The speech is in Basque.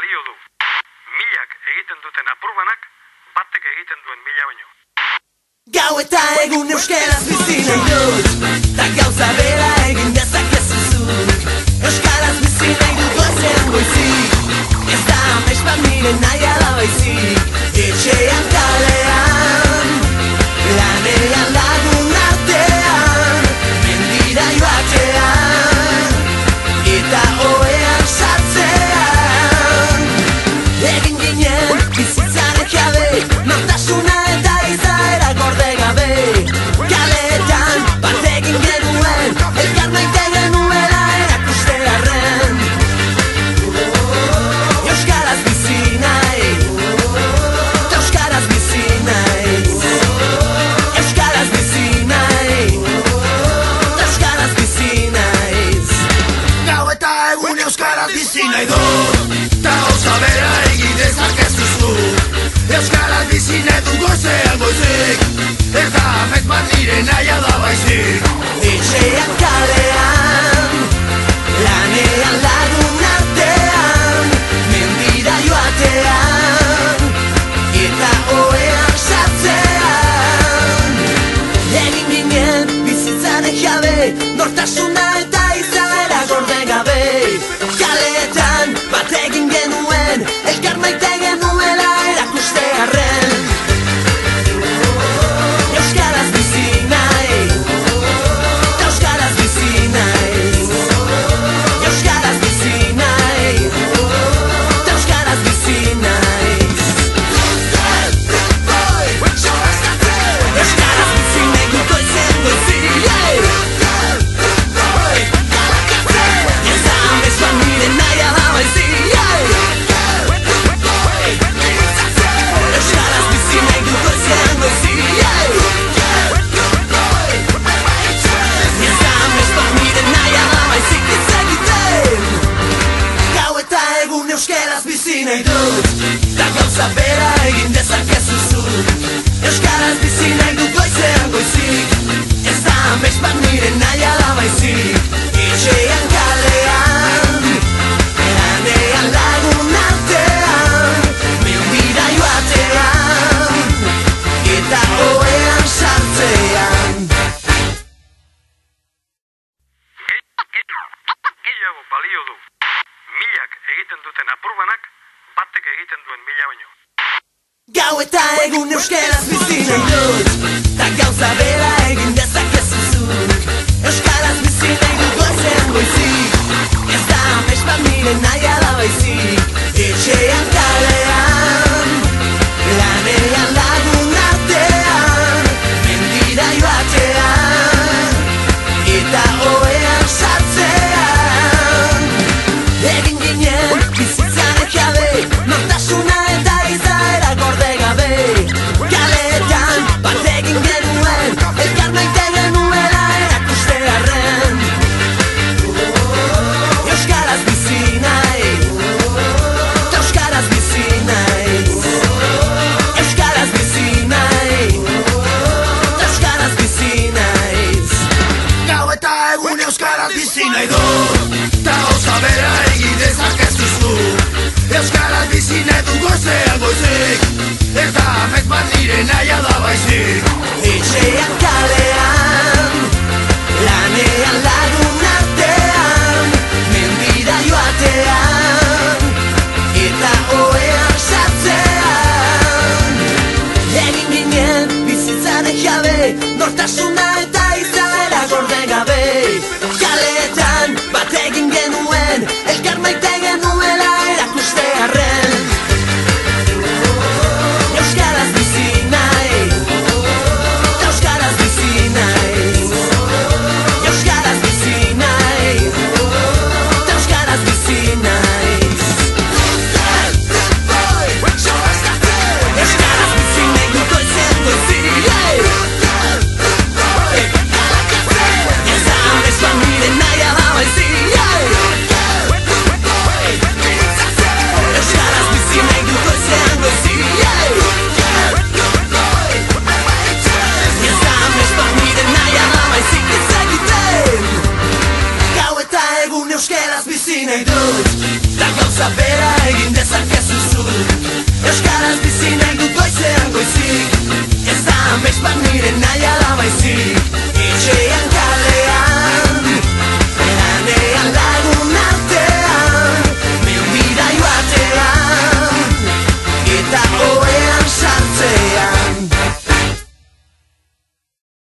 balio du. Milak egiten duten apurbanak, batek egiten duen mila baino. Gau eta egun euskaraz bizi nahi dut, ta gauza bera egin dezakezu zuk. Euskaraz bizi nahi dut goizean goizik, ez da amets bat nire nahi ala baizik. Etxean kalean, lanean lagun artean, mendira joatean, eta oean sartzean. Egin ginen bizitzaren jabe, nortasuna eta izaera gorde gabe. Kaletan bat egin genuen, elkar maite genuela erakustearren. Euskaraz bizi nahi, euskaraz bizi naiz. Euskaraz bizi nahi, euskaraz bizi naiz. Gau eta egun euskaraz bizi nahi dut, ta gauza bera egin dezakezu zuk. Euskaraz bizi nahi dut goizean goizik, ez da amets bat nire nahia da baizik. Etxean kalean, lanean lagun artean, mendira joatean, eta oean sartzean. Egin ginen bizitzaren jabe, nortasuna eta izaera gorde gabe. Kaletan bat egin genuen, elkar maite genuela erakustearren. Euskaraz bizi nahi, euskaraz bizi naiz. Euskaraz bizi nahi, euskaraz bizi naiz. Euskaraz bizi nahi dut goizean goizik. Ez da amets bat nire nahi ala baizik. Euskaraz bizi nahi dut goizean goizik. Ez da amets bat nire nahi ala baizik hitz egiten. Gau eta egun euskaraz bizi nahi dut, ta gauza bera egin dezakezu zuk. Euskaraz bizi nahi dut goizean goizik, ez da amets bat nire nahi ala baizik. Etxean kalean, lanean lagun artean, mendira joatean, eta oean sartzean. Gehiago balio du. Milak egiten duten apurbanak, batek egiten duen mila baino. Gau eta egun euskaraz bizi nahi dut, ta gauza bera egin dezakezu zuk. Euskaraz bizi nahi dut goizean goizik, ez da amets bat nire nahi ala baizik. Etxean kalean, lanean lagun artean, mendira joatean, eta oean sartzean. Egin ginen bizitzaren jabe, nortasuna eta izaera gorde gabe. Kaletan bat egin genuen, elkar maite genuela erakustearren. Euskaraz bizi nahi, euskaraz bizi naiz. Euskaraz bizi nahi, euskaraz bizi naiz. Gau eta egun euskaraz bizi nahi dut, ta gauza bera egin dezakezu zuk. Euskaraz bizi nahi dut goizean goizik, ez da amets bat nire nahia da baizik. Etxean kalean, lanean lagun artean, mendira joatean, eta oean sartzean. Egin ginen bizitzaren jabe, nortasuna eta izaera gorde gabe. Kaletan bat egin genuen, elkar maite genuela erakustearren. Euskaraz bizi nahi, euskaraz bizi naiz. Euskaraz bizi nahi, euskaraz bizi naiz. Euskaraz bizi nahi dut goizean goizik. Ez da amets bat nire nahi ala baizik. Euskaraz bizi nahi dut goizean goizik. Ez da amets bat nire nahi ala baizik hitz egiten. Gau eta egun euskaraz bizi nahi dut, ta gauza bera egin